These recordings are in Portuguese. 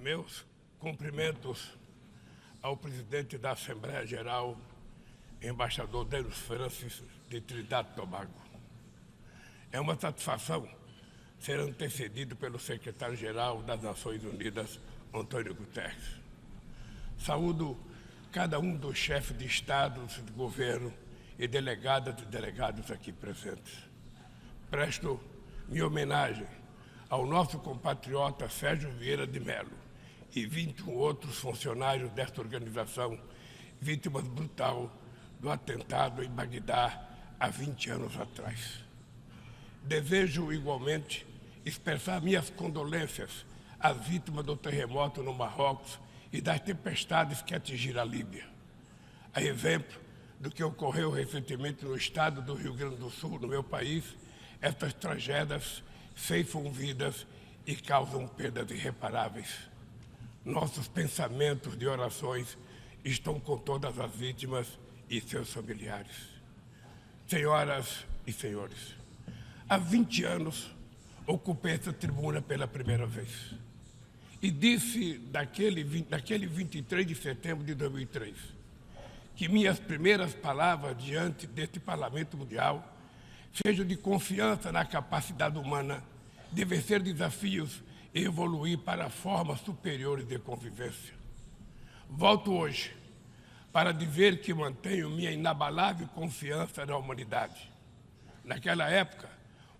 Meus cumprimentos ao presidente da Assembleia Geral, embaixador Denis Francis, de Trinidad e Tobago. É uma satisfação ser antecedido pelo secretário-geral das Nações Unidas, Antônio Guterres. Saúdo cada um dos chefes de Estado, de governo e delegadas e delegados aqui presentes. Presto minha homenagem ao nosso compatriota Sérgio Vieira de Mello e 21 outros funcionários desta organização, vítimas brutal do atentado em Bagdá há 20 anos atrás. Desejo igualmente expressar minhas condolências às vítimas do terremoto no Marrocos e das tempestades que atingiram a Líbia. A exemplo do que ocorreu recentemente no estado do Rio Grande do Sul, no meu país, estas tragédias ceifam vidas e causam perdas irreparáveis. Nossos pensamentos de orações estão com todas as vítimas e seus familiares. Senhoras e senhores, há 20 anos ocupei essa tribuna pela primeira vez e disse naquele 23 de setembro de 2003 que minhas primeiras palavras diante deste Parlamento Mundial sejam de confiança na capacidade humana de vencer desafios e evoluir para formas superiores de convivência. Volto hoje para dizer que mantenho minha inabalável confiança na humanidade. Naquela época,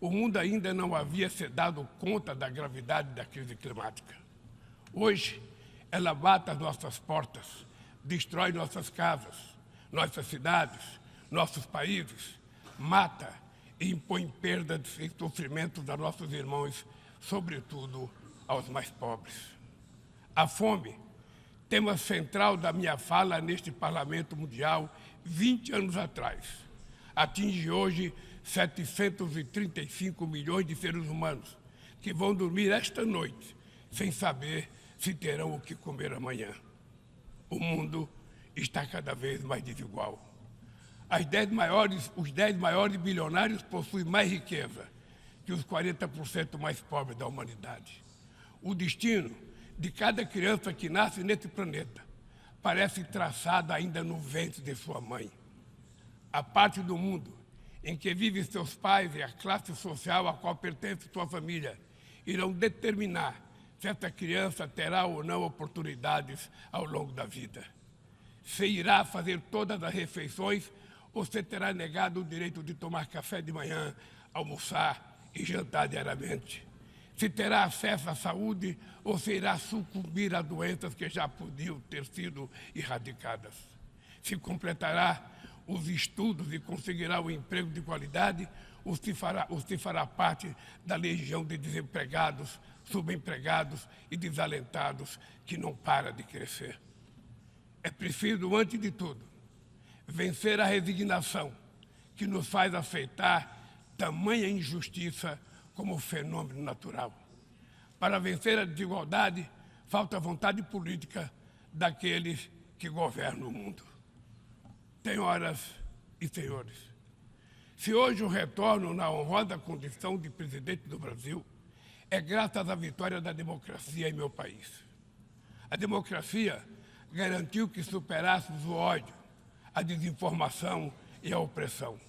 o mundo ainda não havia se dado conta da gravidade da crise climática. Hoje, ela bate às nossas portas, destrói nossas casas, nossas cidades, nossos países, mata e impõe perdas e sofrimentos a nossos irmãos, sobretudo aos mais pobres. A fome, tema central da minha fala neste Parlamento Mundial 20 anos atrás, atinge hoje 735 milhões de seres humanos que vão dormir esta noite sem saber se terão o que comer amanhã. O mundo está cada vez mais desigual. Os 10 maiores bilionários possuem mais riqueza que os 40% mais pobres da humanidade. O destino de cada criança que nasce nesse planeta parece traçado ainda no ventre de sua mãe. A parte do mundo em que vivem seus pais e a classe social a qual pertence sua família irão determinar se essa criança terá ou não oportunidades ao longo da vida. Se irá fazer todas as refeições ou se terá negado o direito de tomar café de manhã, almoçar e jantar diariamente. Se terá acesso à saúde ou se irá sucumbir a doenças que já podiam ter sido erradicadas. Se completará os estudos e conseguirá um emprego de qualidade ou se fará parte da legião de desempregados, subempregados e desalentados que não para de crescer. É preciso, antes de tudo, vencer a resignação que nos faz aceitar tamanha injustiça como fenômeno natural. Para vencer a desigualdade, falta vontade política daqueles que governam o mundo. Senhoras e senhores, se hoje eu retorno na honrosa condição de presidente do Brasil, é graças à vitória da democracia em meu país. A democracia garantiu que superássemos o ódio, a desinformação e a opressão.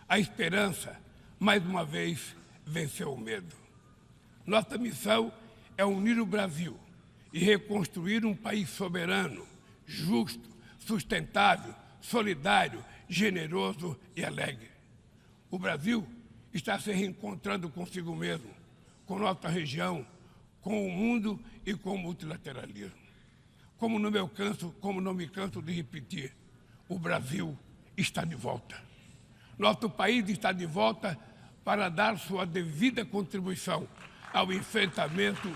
A esperança, mais uma vez, venceu o medo. Nossa missão é unir o Brasil e reconstruir um país soberano, justo, sustentável, solidário, generoso e alegre. O Brasil está se reencontrando consigo mesmo, com nossa região, com o mundo e com o multilateralismo. Como não me canso de repetir, o Brasil está de volta. Nosso país está de volta para dar sua devida contribuição ao enfrentamento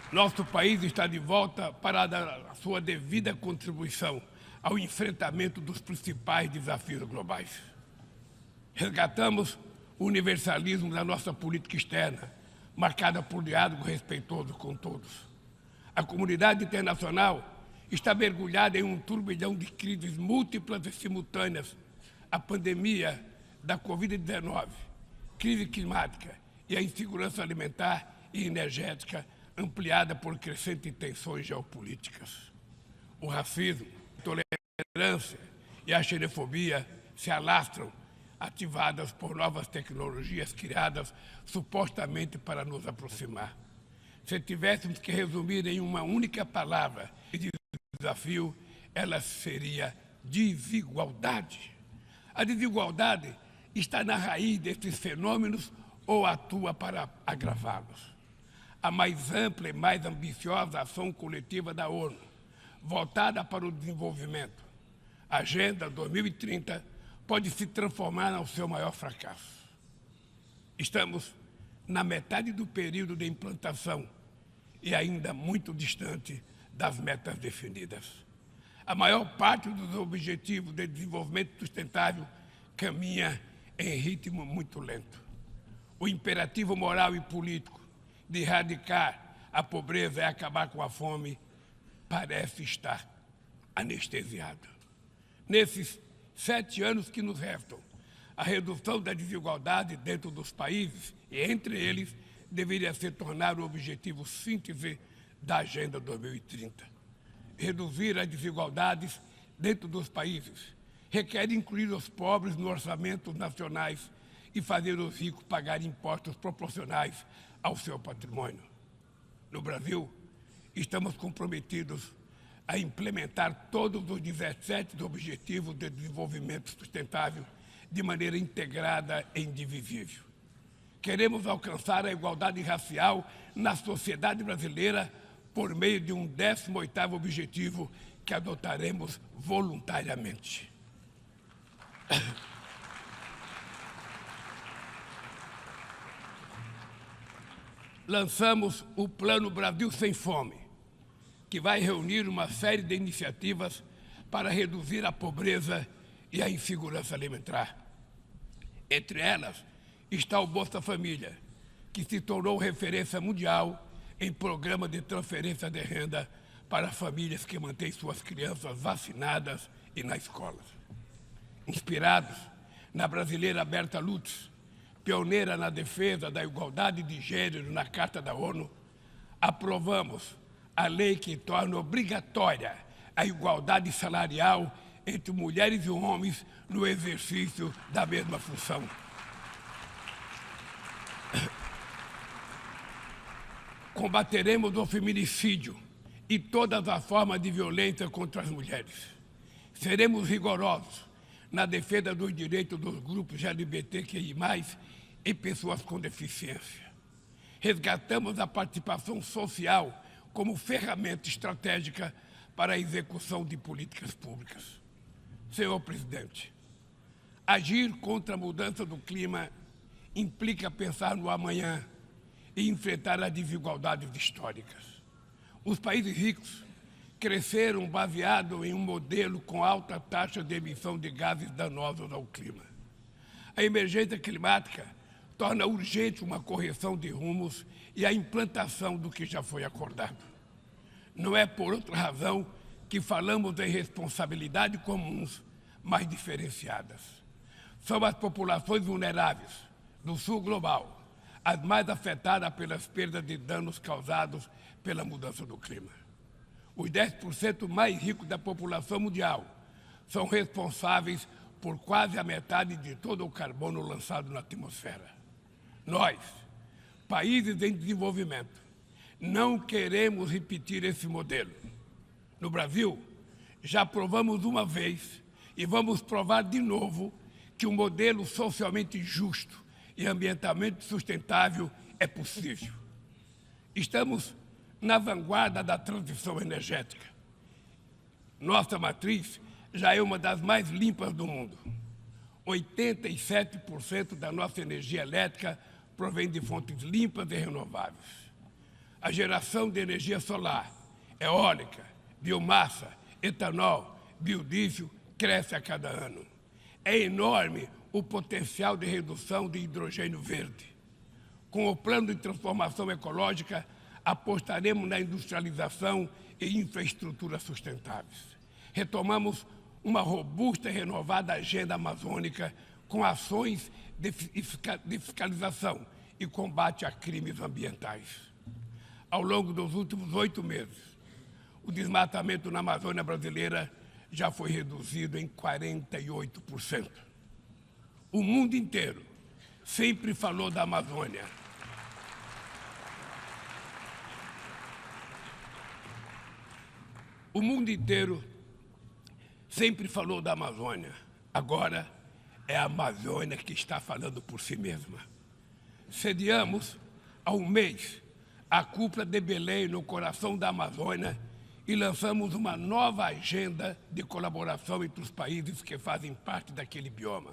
Nosso país está de volta para dar a sua devida contribuição ao enfrentamento dos principais desafios globais. Resgatamos o universalismo da nossa política externa, marcada por diálogo respeitoso com todos. A comunidade internacional está mergulhada em um turbilhão de crises múltiplas e simultâneas. A pandemia da Covid-19, crise climática e a insegurança alimentar e energética ampliada por crescentes tensões geopolíticas. O racismo, a intolerância e a xenofobia se alastram, ativadas por novas tecnologias criadas supostamente para nos aproximar. Se tivéssemos que resumir em uma única palavra esse desafio, ela seria desigualdade. A desigualdade está na raiz desses fenômenos ou atua para agravá-los. A mais ampla e mais ambiciosa ação coletiva da ONU, voltada para o desenvolvimento, a Agenda 2030, pode se transformar no seu maior fracasso. Estamos na metade do período de implantação e ainda muito distante das metas definidas. A maior parte dos objetivos de desenvolvimento sustentável caminha em ritmo muito lento. O imperativo moral e político de erradicar a pobreza e acabar com a fome parece estar anestesiado. Nesses 7 anos que nos restam, a redução da desigualdade dentro dos países e entre eles deveria se tornar o objetivo síntese da Agenda 2030. Reduzir as desigualdades dentro dos países requer incluir os pobres nos orçamentos nacionais e fazer os ricos pagar impostos proporcionais ao seu patrimônio. No Brasil, estamos comprometidos a implementar todos os 17 Objetivos de Desenvolvimento Sustentável de maneira integrada e indivisível. Queremos alcançar a igualdade racial na sociedade brasileira por meio de um 18º objetivo que adotaremos voluntariamente. Lançamos o Plano Brasil Sem Fome, que vai reunir uma série de iniciativas para reduzir a pobreza e a insegurança alimentar. Entre elas está o Bolsa Família, que se tornou referência mundial em programa de transferência de renda para famílias que mantêm suas crianças vacinadas e na escola. Inspirados na brasileira Berta Lutz, pioneira na defesa da igualdade de gênero na Carta da ONU, aprovamos a lei que torna obrigatória a igualdade salarial entre mulheres e homens no exercício da mesma função. Combateremos o feminicídio e todas as formas de violência contra as mulheres. Seremos rigorosos na defesa dos direitos dos grupos LGBTQI+, e pessoas com deficiência. Resgatamos a participação social como ferramenta estratégica para a execução de políticas públicas. Senhor Presidente, agir contra a mudança do clima implica pensar no amanhã e enfrentar as desigualdades históricas. Os países ricos cresceram baseado em um modelo com alta taxa de emissão de gases danosos ao clima. A emergência climática torna urgente uma correção de rumos e a implantação do que já foi acordado. Não é por outra razão que falamos em responsabilidades comuns, mas diferenciadas. São as populações vulneráveis do sul global as mais afetadas pelas perdas de danos causados pela mudança do clima. Os 10% mais ricos da população mundial são responsáveis por quase a metade de todo o carbono lançado na atmosfera. Nós, países em desenvolvimento, não queremos repetir esse modelo. No Brasil, já provamos uma vez e vamos provar de novo que um modelo socialmente justo e ambientalmente sustentável é possível. Estamos na vanguarda da transição energética. Nossa matriz já é uma das mais limpas do mundo. 87% da nossa energia elétrica provém de fontes limpas e renováveis. A geração de energia solar, eólica, biomassa, etanol, biodiesel cresce a cada ano. É enorme o potencial de redução de hidrogênio verde. Com o plano de transformação ecológica, apostaremos na industrialização e infraestrutura sustentáveis. Retomamos uma robusta e renovada agenda amazônica com ações de fiscalização e combate a crimes ambientais. Ao longo dos últimos 8 meses, o desmatamento na Amazônia brasileira já foi reduzido em 48%. O mundo inteiro sempre falou da Amazônia. O mundo inteiro sempre falou da Amazônia. Agora é a Amazônia que está falando por si mesma. Sediamos há um mês a cúpula de Belém no coração da Amazônia e lançamos uma nova agenda de colaboração entre os países que fazem parte daquele bioma.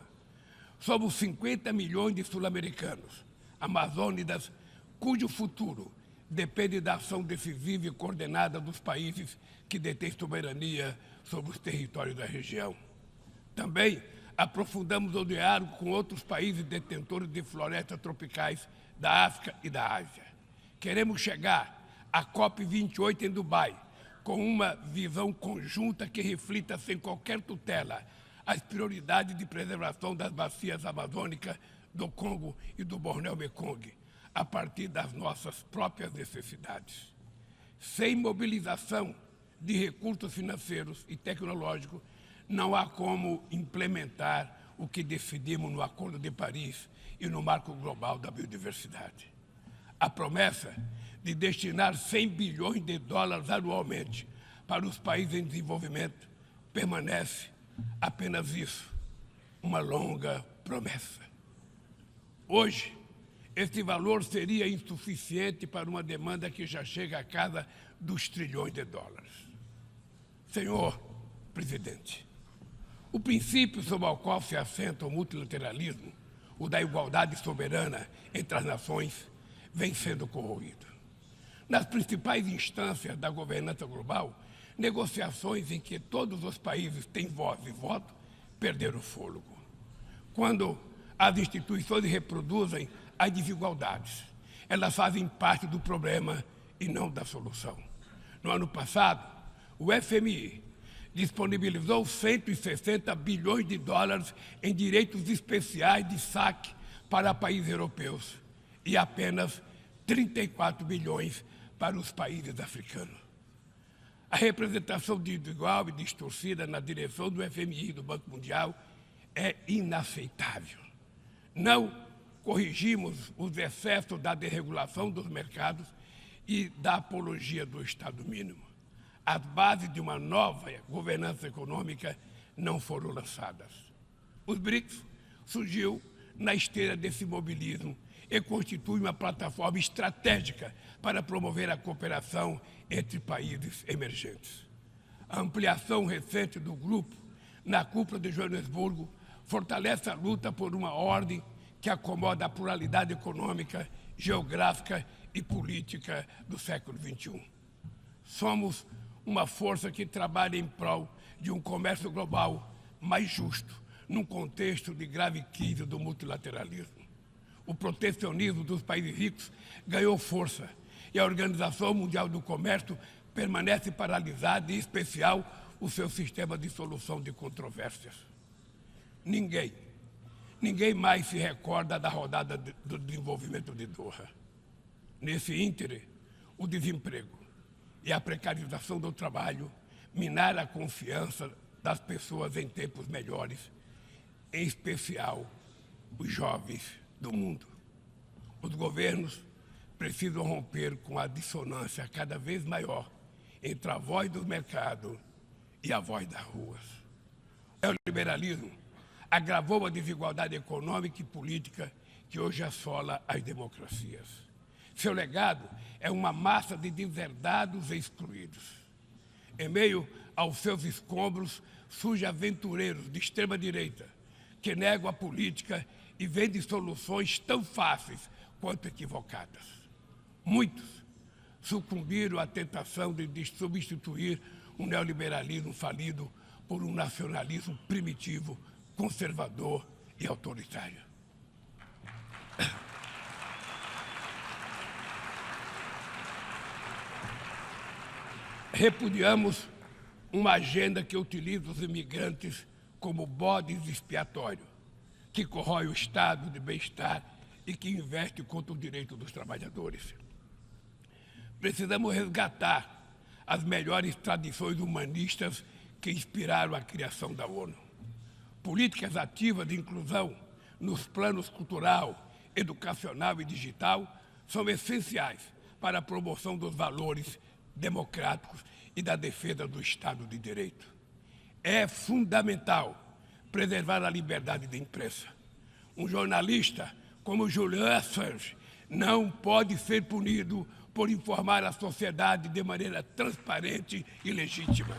Somos 50 milhões de sul-americanos, amazônidas, cujo futuro depende da ação decisiva e coordenada dos países que detêm soberania sobre os territórios da região. Também aprofundamos o diálogo com outros países detentores de florestas tropicais da África e da Ásia. Queremos chegar à COP28 em Dubai com uma visão conjunta que reflita sem qualquer tutela as prioridades de preservação das bacias amazônicas do Congo e do Bornéu-Mekong, a partir das nossas próprias necessidades. Sem mobilização de recursos financeiros e tecnológicos, não há como implementar o que decidimos no Acordo de Paris e no Marco Global da Biodiversidade. A promessa de destinar 100 bilhões de dólares anualmente para os países em desenvolvimento permanece apenas isso, uma longa promessa. Hoje, esse valor seria insuficiente para uma demanda que já chega à casa dos trilhões de dólares. Senhor presidente, o princípio sobre o qual se assenta o multilateralismo, o da igualdade soberana entre as nações, vem sendo corroído. Nas principais instâncias da governança global, negociações em que todos os países têm voz e voto perderam o fôlego. Quando as instituições reproduzem as desigualdades, elas fazem parte do problema e não da solução. No ano passado, o FMI disponibilizou 160 bilhões de dólares em direitos especiais de saque para países europeus e apenas 34 bilhões para os países africanos. A representação desigual e distorcida na direção do FMI e do Banco Mundial é inaceitável. Não corrigimos os excessos da desregulação dos mercados e da apologia do Estado mínimo. As bases de uma nova governança econômica não foram lançadas. Os BRICS surgiu na esteira desse mobilismo e constitui uma plataforma estratégica para promover a cooperação entre países emergentes. A ampliação recente do grupo na cúpula de Joanesburgo fortalece a luta por uma ordem que acomoda a pluralidade econômica, geográfica e política do século XXI. Somos uma força que trabalha em prol de um comércio global mais justo, num contexto de grave crise do multilateralismo. O protecionismo dos países ricos ganhou força e a Organização Mundial do Comércio permanece paralisada, em especial o seu sistema de solução de controvérsias. Ninguém mais se recorda da rodada do desenvolvimento de Doha. Nesse íntere, o desemprego e a precarização do trabalho minaram a confiança das pessoas em tempos melhores, em especial os jovens do mundo. Os governos precisam romper com a dissonância cada vez maior entre a voz do mercado e a voz das ruas. O neoliberalismo agravou a desigualdade econômica e política que hoje assola as democracias. Seu legado é uma massa de deserdados e excluídos. Em meio aos seus escombros, surgem aventureiros de extrema-direita que negam a política e vendem soluções tão fáceis quanto equivocadas. Muitos sucumbiram à tentação de substituir um neoliberalismo falido por um nacionalismo primitivo, conservador e autoritário. Repudiamos uma agenda que utiliza os imigrantes como bodes expiatórios, que corrói o estado de bem-estar e que investe contra o direito dos trabalhadores. Precisamos resgatar as melhores tradições humanistas que inspiraram a criação da ONU. Políticas ativas de inclusão nos planos cultural, educacional e digital são essenciais para a promoção dos valores democráticos e da defesa do Estado de Direito. É fundamental preservar a liberdade de imprensa. Um jornalista como Julian Assange não pode ser punido por informar a sociedade de maneira transparente e legítima.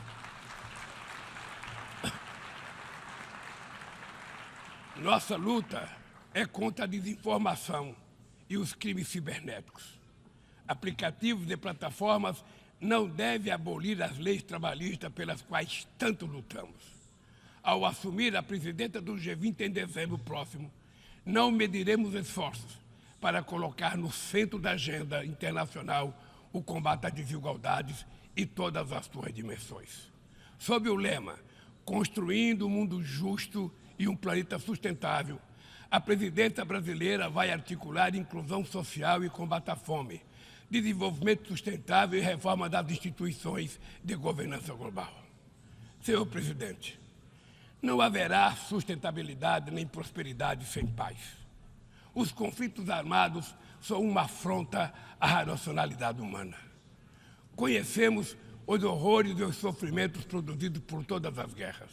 Nossa luta é contra a desinformação e os crimes cibernéticos. Aplicativos e plataformas não devem abolir as leis trabalhistas pelas quais tanto lutamos. Ao assumir a presidência do G20 em dezembro próximo, não mediremos esforços para colocar no centro da agenda internacional o combate às desigualdades e todas as suas dimensões. Sob o lema Construindo um Mundo Justo e um Planeta Sustentável, a presidência brasileira vai articular inclusão social e combate à fome, desenvolvimento sustentável e reforma das instituições de governança global. Senhor presidente, não haverá sustentabilidade nem prosperidade sem paz. Os conflitos armados são uma afronta à racionalidade humana. Conhecemos os horrores e os sofrimentos produzidos por todas as guerras.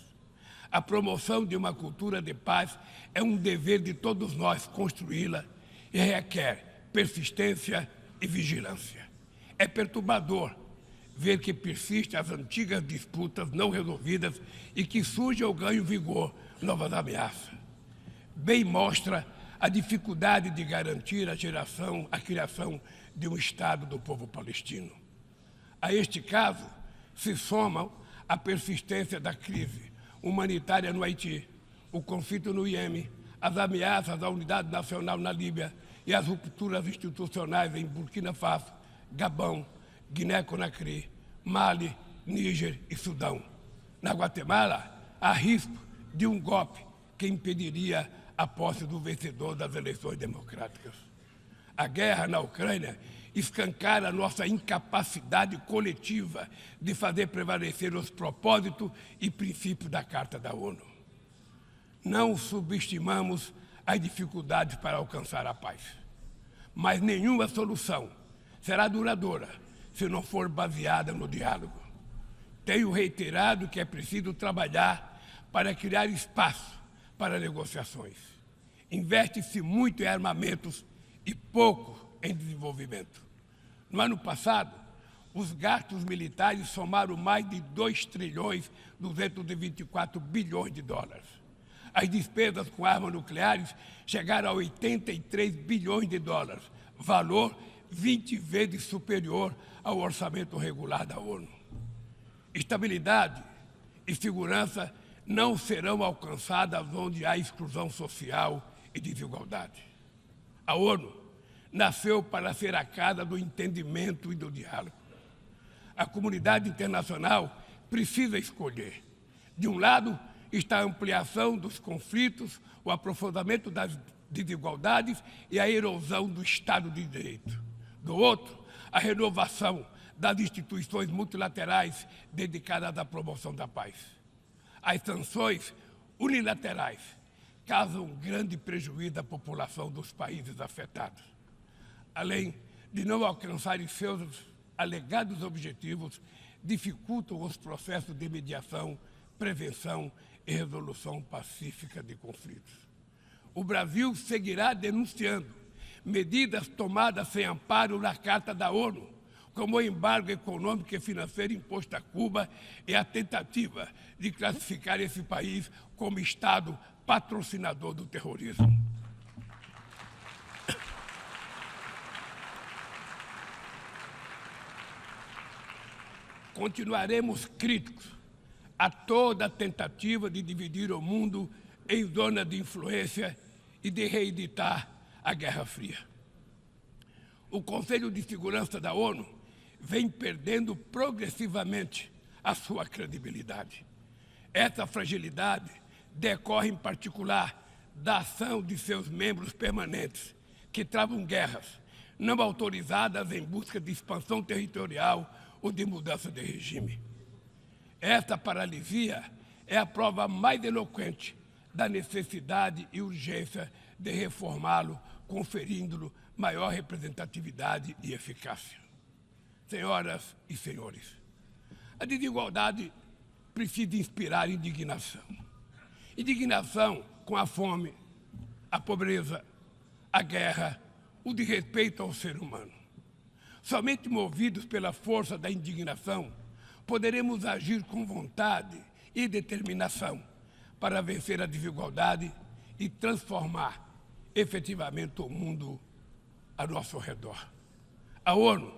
A promoção de uma cultura de paz é um dever de todos nós construí-la e requer persistência e vigilância. É perturbador ver que persistem as antigas disputas não resolvidas e que surgem ou ganham vigor novas ameaças. Bem mostra a dificuldade de garantir a criação de um Estado do povo palestino. A este caso se somam a persistência da crise humanitária no Haiti, o conflito no Iêmen, as ameaças à unidade nacional na Líbia e as rupturas institucionais em Burkina Faso, Gabão, Guiné-Conakry, Mali, Níger e Sudão. Na Guatemala, há risco de um golpe que impediria a posse do vencedor das eleições democráticas. A guerra na Ucrânia escancara nossa incapacidade coletiva de fazer prevalecer os propósitos e princípios da Carta da ONU. Não subestimamos as dificuldades para alcançar a paz, mas nenhuma solução será duradoura se não for baseada no diálogo. Tenho reiterado que é preciso trabalhar para criar espaço para negociações. Investe-se muito em armamentos e pouco em desenvolvimento. No ano passado, os gastos militares somaram mais de 2,224 bilhões de dólares. As despesas com armas nucleares chegaram a 83 bilhões de dólares, valor 20 vezes superior ao orçamento regular da ONU. Estabilidade e segurança não serão alcançadas onde há exclusão social e desigualdade. A ONU nasceu para ser a casa do entendimento e do diálogo. A comunidade internacional precisa escolher. De um lado está a ampliação dos conflitos, o aprofundamento das desigualdades e a erosão do Estado de Direito. Do outro, a renovação das instituições multilaterais dedicadas à promoção da paz. As sanções unilaterais causam grande prejuízo à população dos países afetados. Além de não alcançarem seus alegados objetivos, dificultam os processos de mediação, prevenção e resolução pacífica de conflitos. O Brasil seguirá denunciando medidas tomadas sem amparo na Carta da ONU, como o embargo econômico e financeiro imposto a Cuba e a tentativa de classificar esse país como Estado patrocinador do terrorismo. Continuaremos críticos a toda tentativa de dividir o mundo em zonas de influência e de reeditar a Guerra Fria. O Conselho de Segurança da ONU vem perdendo progressivamente a sua credibilidade. Essa fragilidade decorre, em particular, da ação de seus membros permanentes, que travam guerras não autorizadas em busca de expansão territorial ou de mudança de regime. Esta paralisia é a prova mais eloquente da necessidade e urgência de reformá-lo, conferindo-lhe maior representatividade e eficácia. Senhoras e senhores, a desigualdade precisa inspirar indignação. Indignação com a fome, a pobreza, a guerra, o desrespeito ao ser humano. Somente movidos pela força da indignação, poderemos agir com vontade e determinação para vencer a desigualdade e transformar efetivamente o mundo a nosso redor. A ONU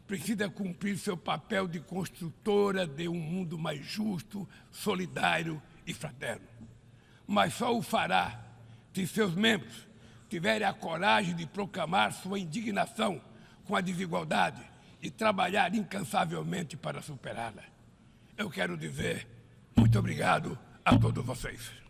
precisa cumprir seu papel de construtora de um mundo mais justo, solidário e fraterno. Mas só o fará se seus membros tiverem a coragem de proclamar sua indignação com a desigualdade e trabalhar incansavelmente para superá-la. Eu quero dizer muito obrigado a todos vocês.